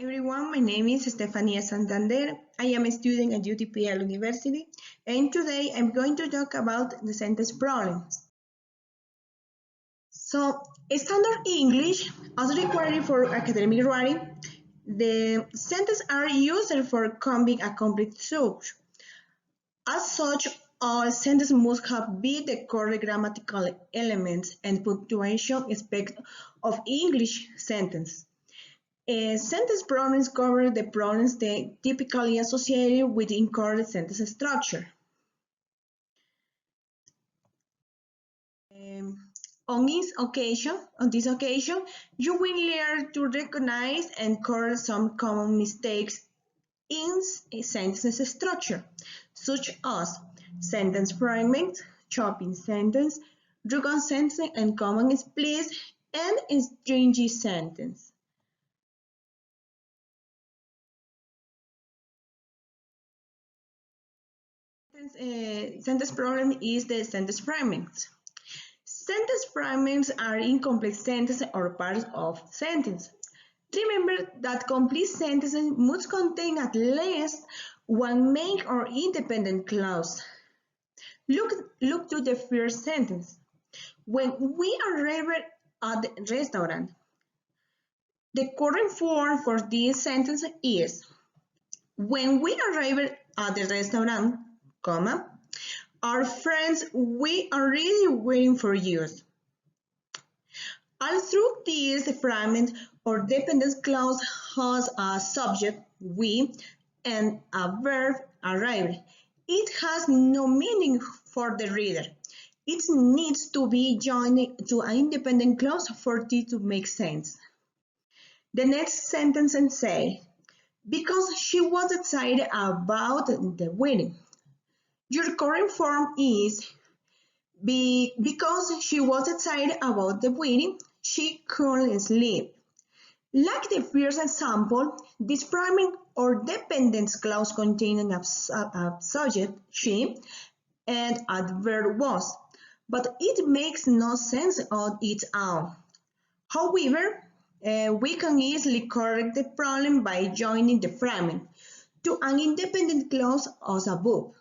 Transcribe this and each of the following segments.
Everyone, my name is Estefania Santander. I am a student at UTPL University, and today I'm going to talk about the sentence problems. So, standard English, as required for academic writing, the sentences are used for conveying a complete truth. As such, all sentences must have be the correct grammatical elements and punctuation aspect of English sentence. Sentence problems cover the problems typically associated with incorrect sentence structure. Um, on this occasion, you will learn to recognize and correct some common mistakes in sentence structure, such as sentence fragments, chopping sentence, broken sentence, and common splits, and stringy sentence. Sentence problem is the sentence fragments. Sentence fragments are incomplete sentences or parts of sentence. Remember that complete sentences must contain at least one main or independent clause. Look to the first sentence. When we arrive at the restaurant, the correct form for this sentence is when we arrive at the restaurant, comma, our friends, we are really waiting for you. All through this fragment or dependence clause has a subject, we, and a verb, arrive. It has no meaning for the reader. It needs to be joined to an independent clause for it to make sense. The next sentence say, because she was excited about the wedding. Your current form is because she was excited about the wedding, she couldn't sleep. Like the first example, this fragment or dependence clause containing a subject, she, and adverb was, but it makes no sense on its own. However, we can easily correct the problem by joining the fragment to an independent clause as above.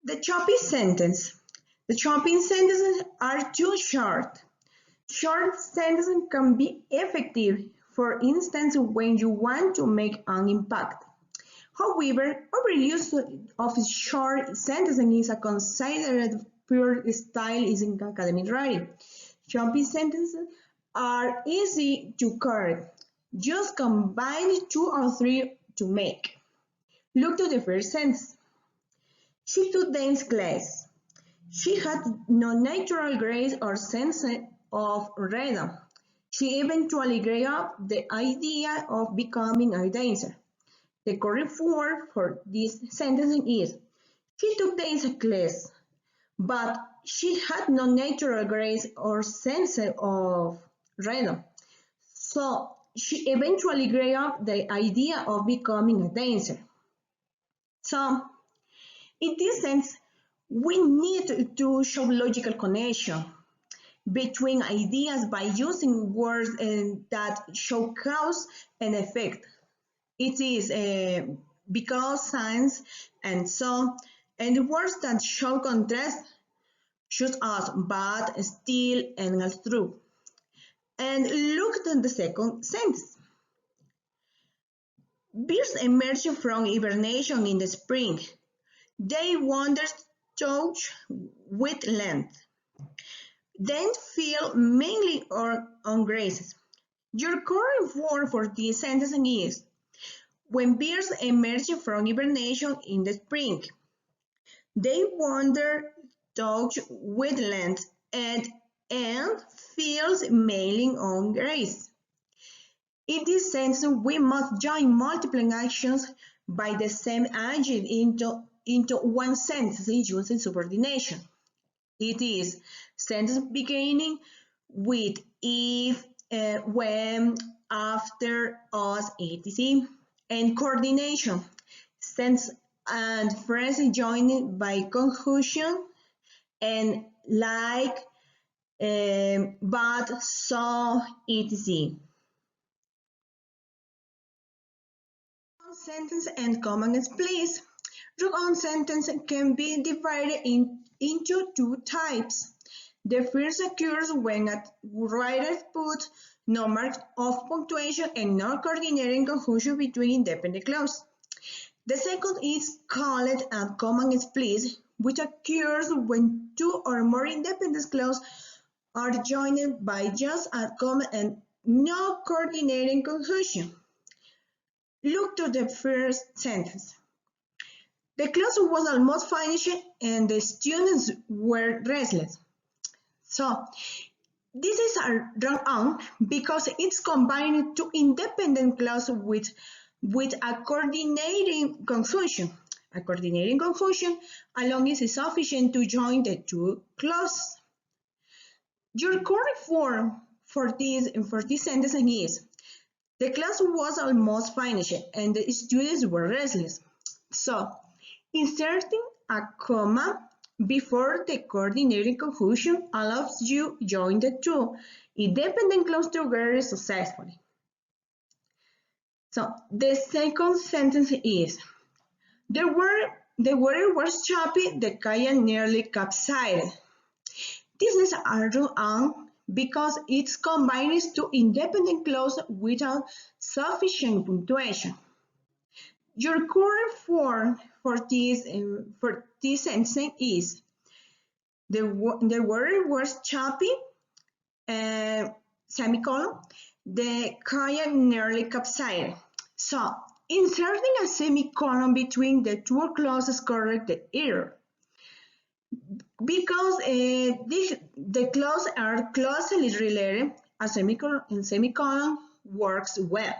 The choppy sentence. The chopping sentences are too short. Short sentences can be effective, for instance, when you want to make an impact. However, overuse of short sentences is a considered poor style in academic writing. Choppy sentences are easy to correct. Just combine two or three to make. Look to the first sentence. She took dance class. She had no natural grace or sense of rhythm. She eventually gave up the idea of becoming a dancer. The correct form for this sentence is, she took dance class, but she had no natural grace or sense of rhythm. So she eventually gave up the idea of becoming a dancer. So in this sense, we need to show logical connection between ideas by using words that show cause and effect. It is because, science, and so, and words that show contrast, such as but, still, and as true. And look at the second sentence. Birds emerge from hibernation in the spring. They wander touch with land, then feed mainly on grasses. Your current word for this sentence is when birds emerge from hibernation in the spring. They wander touch with land and feed mainly on grass. In this sentence, we must join multiple actions by the same agent into one sentence using subordination. It is sentence beginning with if, when, after, us, etc. And coordination, sense and phrase joined by conjunction and like, but so etc. Sentence and common place. Run-on sentence can be divided into two types. The first occurs when a writer puts no mark of punctuation and no coordinating conjunction between independent clauses. The second is called a common place, which occurs when two or more independent clauses are joined by just a comma and no coordinating conjunction. Look to the first sentence. The class was almost finished and the students were restless. So this is a wrong because it's combined two independent clauses with a coordinating conjunction. A coordinating conjunction alone is sufficient to join the two clauses. Your correct form for this sentence is the class was almost finished and the students were restless. So inserting a comma before the coordinating conjunction allows you to join the two independent clauses together successfully. So the second sentence is, the water was choppy, the kayak nearly capsized. This is a wrong because it combines two independent clauses without sufficient punctuation. Your correct form for this sentence is, the water was choppy, semicolon, the kayak nearly capsized. So inserting a semicolon between the two clauses corrects the error. Because the clauses are closely related, a semicolon works well.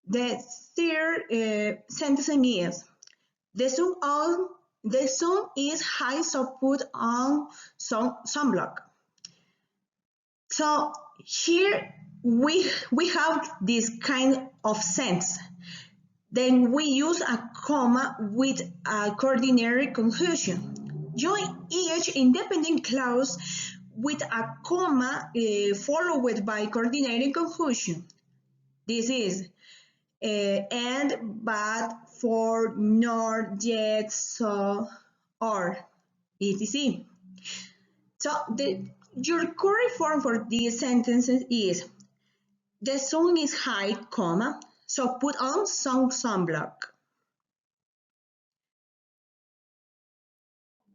The third sentence is, the sun is high, so put on sunblock. So here we have this kind of sentence. Then we use a comma with a coordinating conjunction. Join each independent clause with a comma followed by coordinating conjunction. This is and, but, for, nor, yet, so, or, etc. So your correct form for these sentences is, the sun is high, comma, so put on some sunblock.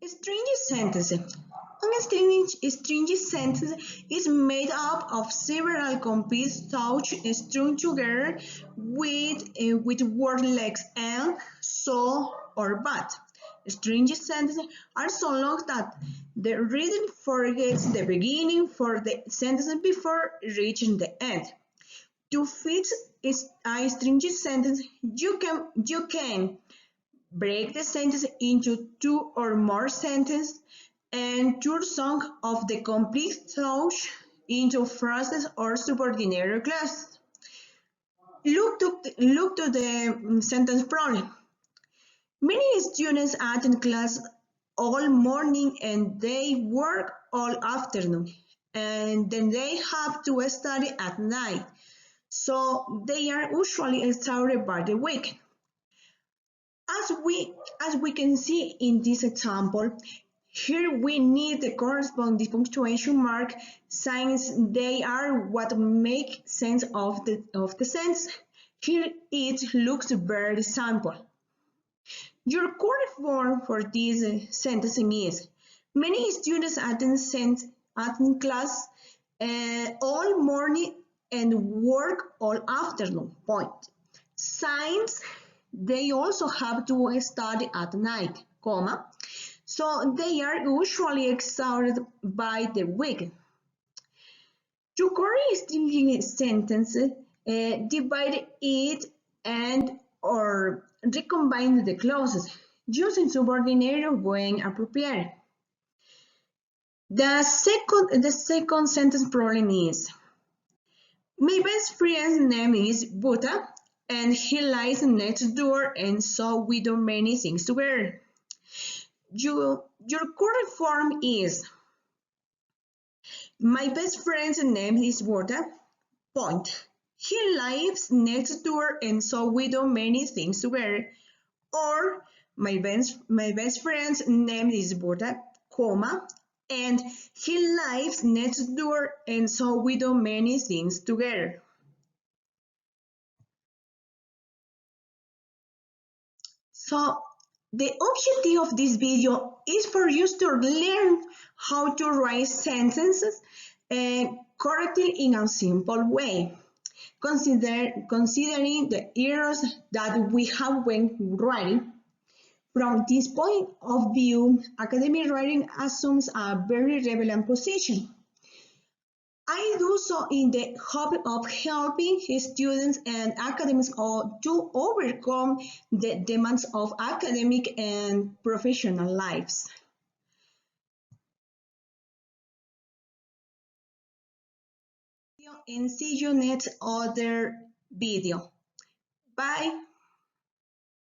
Stringy sentences. A stringy sentence is made up of several complete thoughts strung together with words like and, so, or but. Stringy sentences are so long that the reader forgets the beginning for the sentence before reaching the end. To fix a stringy sentence, you can break the sentence into two or more sentences and turn some of the complete thoughts into phrases or subordinate clauses. Look to the sentence problem. Many students attend class all morning and they work all afternoon, and then they have to study at night, so they are usually exhausted by the weekend. As we can see in this example, here we need the corresponding punctuation mark since they are what make sense of the sentence. Here it looks very simple. Your correct form for this sentence is, many students attend class all morning and work all afternoon. Point. Since they also have to study at night, comma, so they are usually exhausted by the weekend. To correct stringy sentence, divide it and or recombine the clauses using subordinate when appropriate. The second sentence problem is, my best friend's name is Buddha and he lies next door, and so we do many things together. Your correct form is, My best friend's name is Borda. Point. He lives next door and so we do many things together. Or my best friend's name is Borda, comma, and he lives next door and so we do many things together. So the objective of this video is for you to learn how to write sentences correctly in a simple way. Considering the errors that we have when writing. From this point of view, academic writing assumes a very relevant position. I do so in the hope of helping students and academics to overcome the demands of academic and professional lives. And see you next other video. Bye.